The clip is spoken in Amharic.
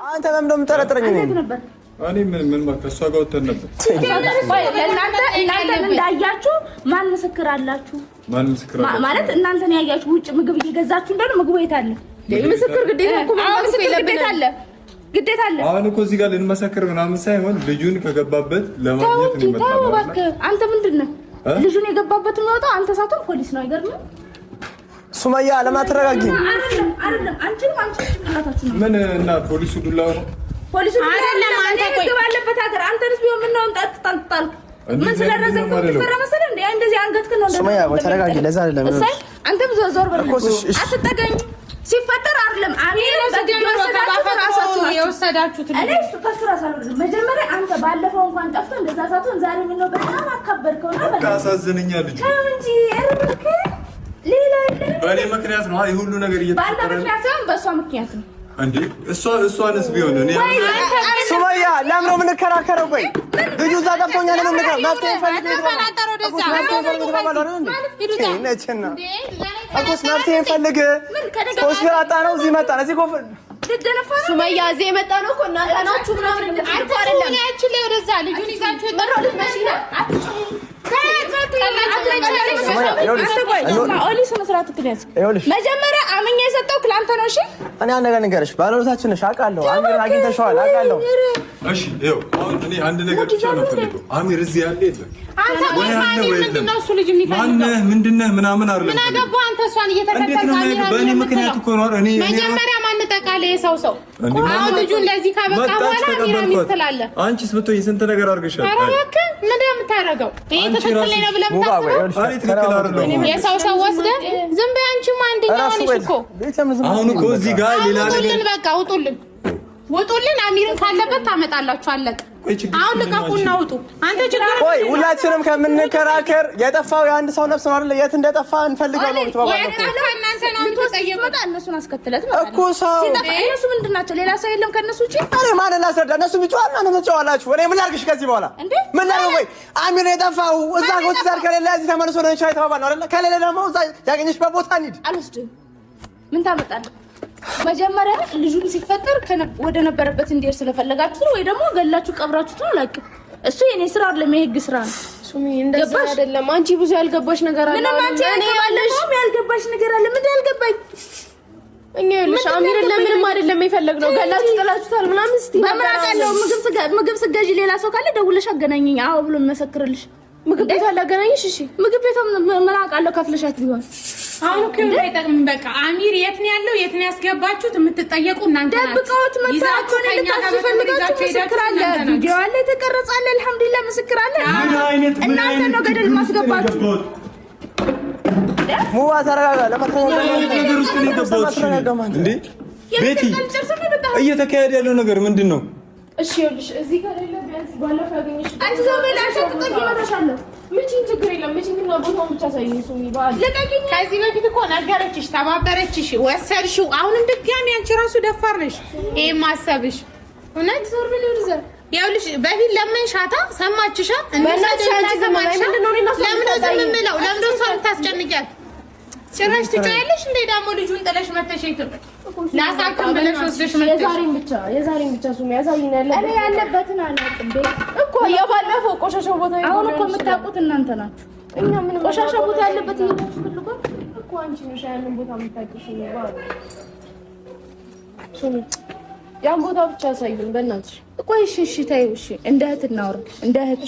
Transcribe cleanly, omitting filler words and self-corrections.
አንተ ለምን እንደምጠረጥረኝ ነበር? እኔ ምን ከሷ ጋር ወተን ነበር። እናንተ እንዳያችሁ ማን ምስክር አላችሁ? ማን ምስክር አላችሁ ማለት እናንተ ነው ያያችሁ። ውጭ ምግብ እየገዛችሁ እንደሆነ ምግቡ የት አለ? ምስክር ግዴታ እኮ ግዴታ አለ። አሁን እኮ እዚህ ጋር ልንመሰክር ምናምን ሳይሆን ልጁን ከገባበት ለማግኘት ነው የመጣው። አንተ ምንድነው ልጁን የገባበት የሚወጣው? አንተ ሳትሆን ፖሊስ ነው። አይገርምም? ሱመያ ለማትረጋጊ አይደለም አንቺም ጭንቅላታችሁ ነው። ምን እና ፖሊሱ ዱላው ነው ፖሊሱ አይደለም። አንተ ቆይ ባለበት ሀገር አንተስ ቢሆን ምን ነው ጣጣጣል ምን ስለረዘም ትፈራ መሰለህ እንዴ? እንደዚህ አንገትክ ነው። ሱመያ ተረጋጊ። ለዛ አይደለም አንተም ዞር በል አትጠጋኝ። ሲፈጠር አይደለም አሚር ነው የወሰዳችሁት። እኔ ከስራ ሳልወርድ መጀመሪያ አንተ ባለፈው እንኳን ጠፍቶ እንደዛ ሳትሆን ዛሬ ምን ነው በጣም አከበርከውና በቃ አሳዝነኛል ልጅ እንጂ እርክ ሌላ በእኔ ምክንያት ነው። አይ ሁሉ ነገር እየተፈጠረ ባለ ምክንያት ሳይሆን በእሷ ምክንያት ነው እንዴ? እሷንስ ቢሆን እኔ ሱመያ ለምን ነው የምንከራከረው? ቆይ ልጁ እዛ ጠፍቶኛል። ለምን ነገር መፍትሄ ፈልግ ኮስፈራጣ ነው እዚህ መጣ እዚህ ኮፍ ሱመያ እዚህ የመጣ ነው እኮ እናንተ ናችሁ ምናምን እንድትልቁ አይደለም። ያቺ ላይ ወደዛ ልጁን ይዛችሁ ተሮልት መሽና መጀመሪያ አምኜ የሰጠው ክላንተ ነው። እሺ እኔ አንድ ነገር ንገርሽ፣ ባለቤታችን ነሽ አውቃለሁ። አሚር አግኝተሽዋል አውቃለሁ። እሺ ይኸው አሁን እኔ አንድ ነገር ብቻ ነው ፈልገው። አሚር እዚህ ያለ የለም ምንድነህ ምናምን አይደለም። ምን አገባህ አንተ? እሷን እየተከተልክ በእኔ ምክንያት እኮ ነው። እኔ መጀመሪያ ማን ተቃለ የሰው አሁን ልጁ እንደዚህ ካበቃ በኋላ አሚር ትላለህ። አንቺስ ብትሆኚ ስንት ነገር አድርገሻል። ኧረ እባክህ ምንድን ነው የምታደርገው? ይሄ ትክክል ነው ብለህ የምታስበው? አይ ትክክል አይደለም። የሰው ወስደህ ዝም በይ። አንቺማ አንደኛው ነሽ እኮ። አሁን እኮ እዚህ ጋር ሌላ ነገር በቃ ውጡልን። አሚርን ካለበት ታመጣላችሁ። አለቀ። አሁን ልቀቁና ውጡ። አንተ ችግር ቆይ ሁላችንም ከምንከራከር የጠፋው የአንድ ሰው ነፍስ ነው አይደል? የት እንደጠፋ እንፈልጋው ነው ተባባለው። እናንተ ነው ተጠየቁት። እነሱን አስከተለት እኮ ሰው እነሱ ምንድናቸው? ሌላ ሰው የለም ከነሱ ውጪ። እኔ ማን ላስረዳ? እነሱ ቢጫዋል ማን ነው ተጫዋላችሁ? እኔ ምን ላድርግሽ ከዚህ በኋላ ምን ላድርግ? ወይ አሚር የጠፋው እዛ ሆስፒታል ከሌለ እዚህ ተመልሶ ነው እንሻይ ተባባል ነው አይደል? ከሌለ ደግሞ እዛ ያገኘሽበት ቦታ እንሂድ። አልወስድም። ምን ታመጣለህ? መጀመሪያ ልጁን ሲፈጠር ወደ ነበረበት እንዲሄድ ስለፈለጋችሁ ነው ወይ ደግሞ ገላችሁ ቀብራችሁት ነው? አላውቅም። እሱ የኔ ስራ አይደለም፣ የህግ ስራ ነው። ሱሚ እንደዛ አይደለም። አንቺ ብዙ ያልገባሽ ነገር አለ። እኔ ያልገባሽ ነገር አለ። ምን ያልገባኝ? እኛ ልጅ አሚር ለምንም አይደለም የፈለግነው። ገላችሁ ጥላችሁታል ምናምን። እስቲ በመራቀለው ምግብ ስገዢ ሌላ ሰው ካለ ደውለሽ አገናኘኝ። አዎ ብሎ መሰክርልሽ። ምግብ ቤት አላገናኝሽ? እሺ ምግብ ቤት ምን አውቃለሁ ከፍለሻት ቢሆን አሁን እኮ አይጠቅም። በቃ አሚር የት ነው ያለው? የት ነው ያስገባችሁት? የምትጠየቁ እናንተ ናችሁ። ደብቀውት መጣችሁ ልታስፈልጋችሁ ምስክር አለ፣ ቪዲዮ አለ፣ የተቀረጸ አለ። አልሐምዱሊላህ ምስክር አለ። እናንተ ነው ገደል ማስገባችሁ። ሙዋ ተረጋጋ። ነገር ውስጥ ነው የገባሁት እንዴ? ቤቲ እየተካሄደ ያለው ነገር ምንድን ነው? እሺ ይኸውልሽ እዚህ ጋር ሌላ ቢያንስ ባለፈው ያገኘሽ አንቺ ዘመላሽ ተጠቂ መረሻለሁ። ምን ችግር የለም። ምን ግን ቦታውን ብቻ ሳይኝ ሱሚ ባል ለቀቂኝ። ከዚህ በፊት እኮ ነገረችሽ፣ ተባበረችሽ፣ ወሰድሽው። አሁንም ድጋሚ አንቺ ራሱ ደፋር ነሽ። ይሄ ማሰብሽ እውነት ዞር ብሎ ይርዘር። ይኸውልሽ በፊት ለምን ሻታ ሰማችሻ? እንደዛ ተሰማሽ። ለምን ዘምምለው ለምን ሰው ታስጨንቂያት? ጭራሽ ትጫያለሽ እንዴ? ደግሞ ልጁን ጥለሽ መተሽ ላሳክም ብለሽ ወስደሽ መተሽ የዛሬን ብቻ ሱሚ ያሳይናል። እኔ ያለበትን አላውቅም እኮ የባለፈው ቆሻሻ ቦታ አሁን እኮ የምታውቁት እናንተ ናችሁ። እኛ ምን ቆሻሻ ቦታ ያለበት ይፈልጉ እኮ አንቺ ነሽ ያንን ቦታ የምታውቂው ሱሚ ያን ቦታ ብቻ ያሳይን በእናትሽ። ቆይ እሺ ተይው። እሺ እንደ እህት እናውራ እንደ እህት